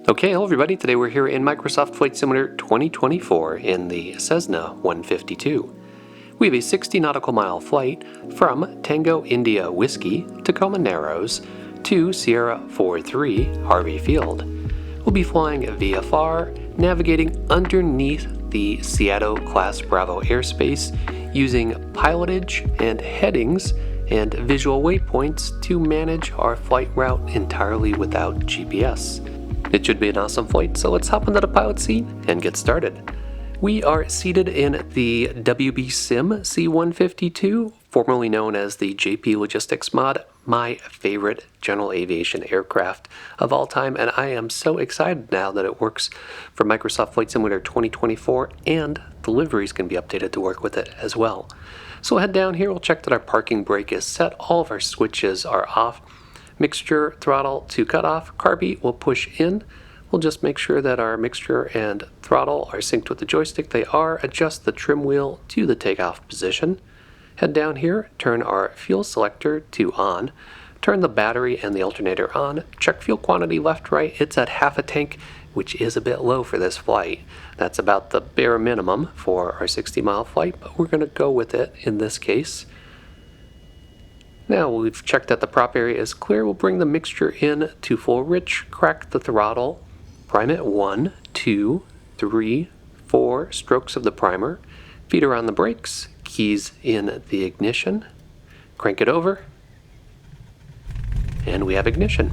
Okay, hello everybody. Today we're here in Microsoft Flight Simulator 2024 in the Cessna 152. We have a 60 nautical mile flight from Tango India Whiskey, Tacoma Narrows to Sierra 43 Harvey Field. We'll be flying VFR, navigating underneath the Seattle Class Bravo airspace using pilotage and headings and visual waypoints to manage our flight route entirely without GPS. It should be an awesome flight, so let's hop into the pilot seat and get started. We are seated in the WBSim C152, formerly known as the JP Logistics Mod, my favorite general aviation aircraft of all time, and I am so excited now that it works for Microsoft Flight Simulator 2024 and the liveries can be updated to work with it as well. So we'll head down here, we'll check that our parking brake is set, all of our switches are off. Mixture throttle to cutoff, carby will push in. We'll just make sure that our mixture and throttle are synced with the joystick. They are. Adjust the trim wheel to the takeoff position. Head down here, turn our fuel selector to on. Turn the battery and the alternator on. Check fuel quantity left, right. It's at half a tank, which is a bit low for this flight. That's about the bare minimum for our 60-mile flight, but we're going to go with it in this case. Now we've checked that the prop area is clear, we'll bring the mixture in to full rich, crack the throttle, prime it 1, 2, 3, 4 strokes of the primer, feet around the brakes, keys in the ignition, crank it over, and we have ignition.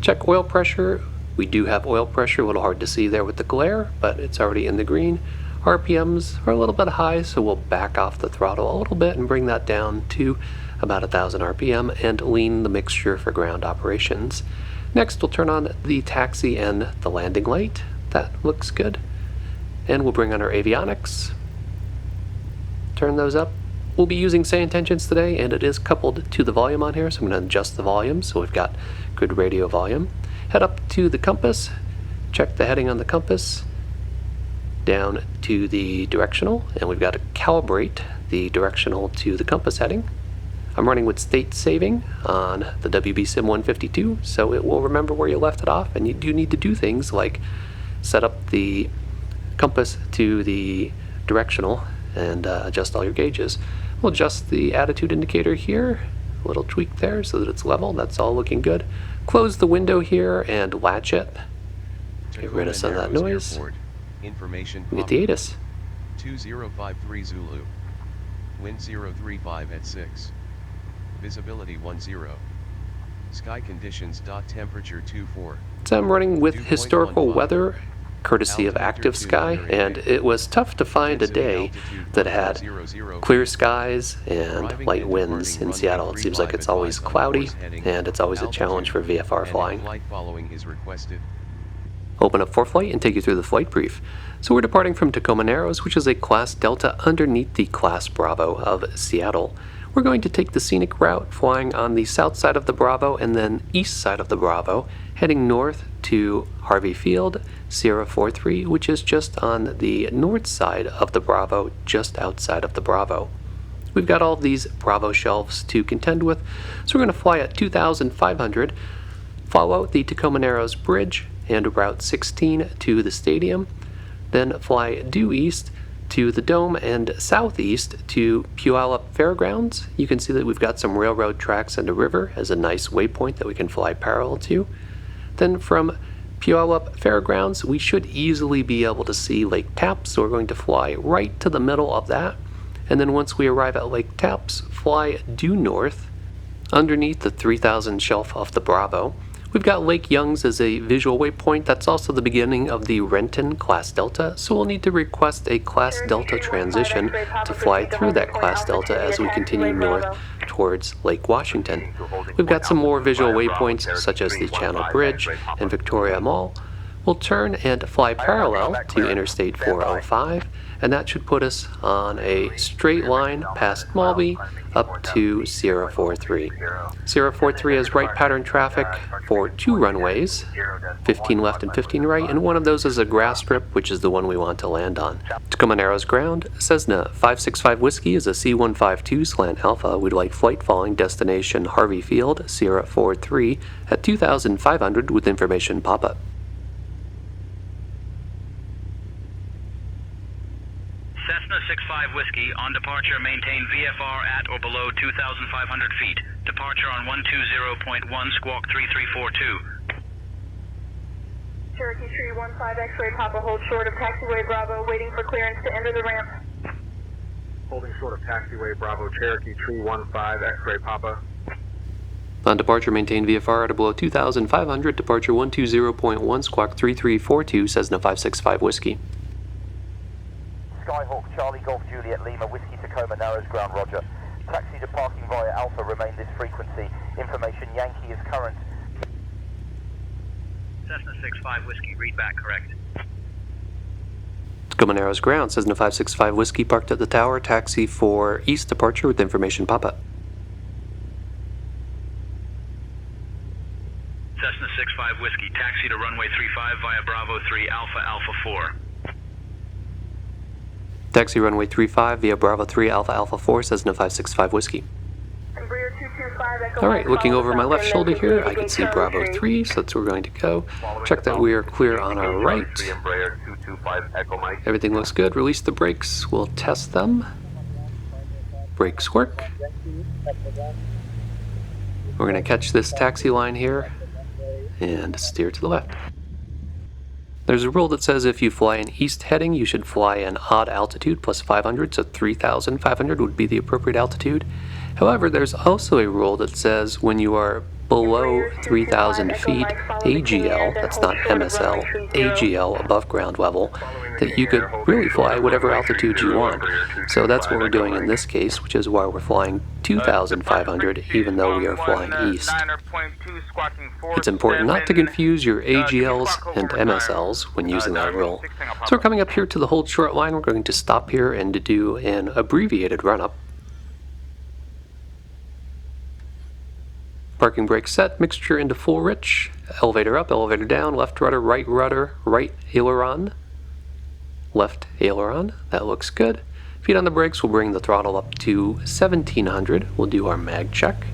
Check oil pressure. We do have oil pressure, a little hard to see there with the glare, but it's already in the green. RPMs are a little bit high, so we'll back off the throttle a little bit and bring that down to about 1,000 RPM and lean the mixture for ground operations. Next, we'll turn on the taxi and the landing light. That looks good. And we'll bring on our avionics. Turn those up. We'll be using SayIntentions today, and it is coupled to the volume on here, so I'm going to adjust the volume so we've got good radio volume. Head up to the compass. Check the heading on the compass. Down to the directional, and we've got to calibrate the directional to the compass heading. I'm running with state saving on the WBSim 152, so it will remember where you left it off, and you do need to do things like set up the compass to the directional and adjust all your gauges. We'll adjust the attitude indicator here, a little tweak there so that it's level. That's all looking good. Close the window here and latch it. Get rid of some of that noise. Information Get the ATIS. 2053 Zulu. Wind 035 at 6. Visibility 10. Sky conditions. Temperature 24. So I'm running with historical weather, courtesy of ActiveSky, and it was tough to find a day that had clear skies and light winds in Seattle. It seems like it's always cloudy, and it's always a challenge for VFR flying. Open up for flight and take you through the flight brief. So we're departing from Tacoma Narrows, which is a Class Delta underneath the Class Bravo of Seattle. We're going to take the scenic route, flying on the south side of the Bravo and then east side of the Bravo, heading north to Harvey Field, Sierra 43, which is just on the north side of the Bravo, just outside of the Bravo. We've got all these Bravo shelves to contend with, so we're going to fly at 2,500, follow the Tacoma Narrows Bridge and Route 16 to the stadium, then fly due east to the Dome and southeast to Puyallup Fairgrounds. You can see that we've got some railroad tracks and a river as a nice waypoint that we can fly parallel to. Then from Puyallup Fairgrounds, we should easily be able to see Lake Tapps, so we're going to fly right to the middle of that. And then once we arrive at Lake Tapps, fly due north underneath the 3000 shelf of the Bravo. We've got Lake Youngs as a visual waypoint. That's also the beginning of the Renton Class Delta, so we'll need to request a Class Delta transition to fly through that Class Delta as we continue north towards Lake Washington. We've got some more visual waypoints such as the Channel Bridge and Victoria Mall. We'll turn and fly parallel to Interstate 405, and that should put us on a straight line past Malby up to Sierra 43. Sierra 43 has right pattern traffic for 2 runways, 15 left and 15 right, and one of those is a grass strip, which is the one we want to land on. Tacoma Narrows ground, Cessna 565 Whiskey is a C152 slant alpha. We'd like flight following destination Harvey Field, Sierra 43 at 2,500 with information pop-up. 565 Whiskey, on departure maintain VFR at or below 2,500 feet. Departure on 120.1 squawk 3342. Cherokee Tree 15 X-ray Papa, hold short of taxiway Bravo, waiting for clearance to enter the ramp. Holding short of taxiway Bravo, Cherokee Tree 15 X-ray Papa. On departure, maintain VFR at or below 2,500. Departure 120.1 squawk 3342, Cessna 565 Whiskey. Skyhawk Charlie Golf Juliet Lima Whiskey Tacoma Narrows ground roger. Taxi departing via Alpha, remain this frequency. Information Yankee is current. Cessna 65 Whiskey, read back correct. Tacoma Narrows ground, Cessna 565 Whiskey parked at the tower. Taxi for east departure with information pop-up. Cessna 65 Whiskey, taxi to runway 35 via Bravo 3 Alpha Alpha 4. Taxi runway 35 via Bravo 3 Alpha Alpha 4, Cessna 565 Whiskey. Alright, looking over my left shoulder here, I can see Bravo 3, so that's where we're going to go. Check that we are clear on our right. Everything looks good. Release the brakes. We'll test them. Brakes work. We're going to catch this taxi line here and steer to the left. There's a rule that says if you fly an east heading, you should fly an odd altitude plus 500, so 3,500 would be the appropriate altitude. However, there's also a rule that says when you are below 3,000 feet AGL, that's not MSL, AGL, above ground level, that you could really fly whatever altitude you want. So that's what we're doing in this case, which is why we're flying 2,500 even though we are flying east. It's important not to confuse your AGLs and MSLs when using that rule. So we're coming up here to the hold short line. We're going to stop here and to do an abbreviated run-up. Parking brake set, mixture into full rich, elevator up, elevator down, left rudder, right aileron, left aileron, that looks good. Feet on the brakes, we'll bring the throttle up to 1700, we'll do our mag check.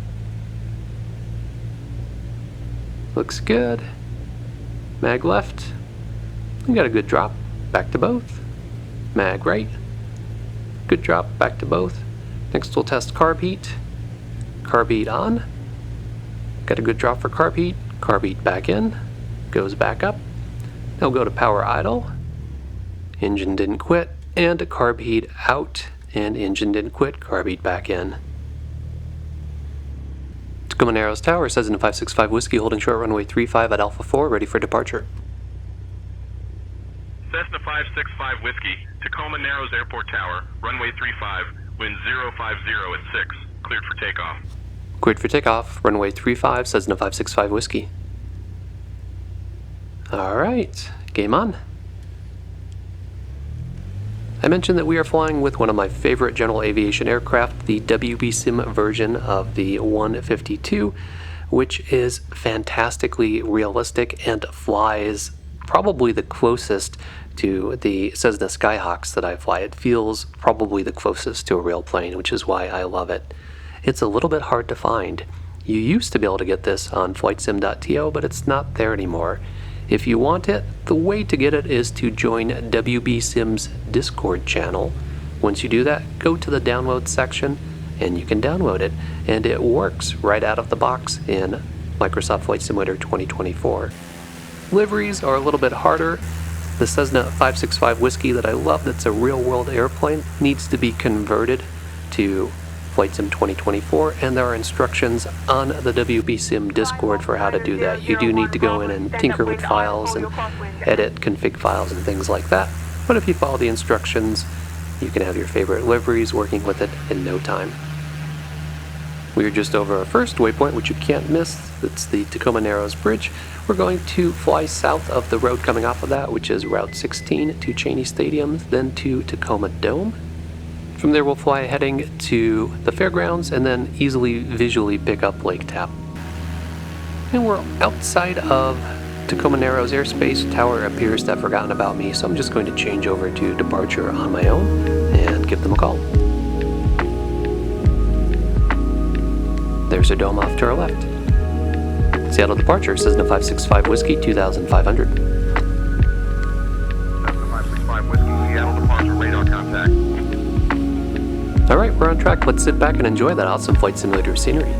Looks good. Mag left, we got a good drop, back to both. Mag right, good drop, back to both. Next we'll test carb heat on. Got a good drop for carb heat back in, goes back up. Now we'll go to power idle, engine didn't quit, and carb heat out, and engine didn't quit, carb heat back in. Tacoma Narrows Tower, Cessna 565 Whiskey, holding short runway 35 at Alpha 4, ready for departure. Cessna 565 Whiskey, Tacoma Narrows Airport Tower, runway 35, wind 050 at 6, cleared for takeoff. Cleared for takeoff, runway 35, Cessna 565 Whiskey. Alright, game on. I mentioned that we are flying with one of my favorite general aviation aircraft, the WBSim version of the 152, which is fantastically realistic and flies probably the closest to the Cessna Skyhawks that I fly. It feels probably the closest to a real plane, which is why I love it. It's a little bit hard to find. You used to be able to get this on flightsim.to, but it's not there anymore. If you want it, the way to get it is to join WBSim's Discord channel. Once you do that, go to the download section and you can download it. And it works right out of the box in Microsoft Flight Simulator 2024. Liveries are a little bit harder. The Cessna 565 Whiskey that I love, that's a real-world airplane, needs to be converted to FlightSim 2024, and there are instructions on the WBSim Discord for how to do that. You do need to go in and tinker with files and edit config files and things like that, but if you follow the instructions, you can have your favorite liveries working with it in no time. We are just over our first waypoint, which you can't miss. It's the Tacoma Narrows Bridge. We're going to fly south of the road coming off of that, which is Route 16 to Cheney Stadium, then to Tacoma Dome. From there we'll fly heading to the fairgrounds and then easily visually pick up Lake Tap. And we're outside of Tacoma Narrows airspace. Tower appears to have forgotten about me, so I'm just going to change over to departure on my own and give them a call. There's a dome off to our left. Seattle departure, Cessna 565 Whiskey, 2,500. Cessna 565 Whiskey, Seattle departure, radar contact. Alright, we're on track. Let's sit back and enjoy that awesome flight simulator scenery.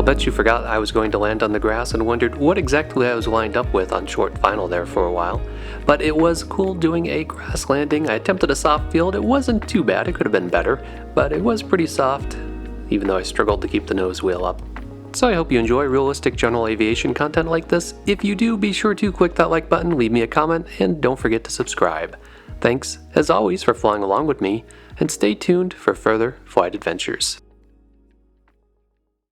I'll bet you forgot I was going to land on the grass and wondered what exactly I was lined up with on short final there for a while. But it was cool doing a grass landing. I attempted a soft field. It wasn't too bad, it could have been better, but it was pretty soft, even though I struggled to keep the nose wheel up. So I hope you enjoy realistic general aviation content like this. If you do, be sure to click that like button, leave me a comment, and don't forget to subscribe. Thanks, as always, for flying along with me, and stay tuned for further flight adventures.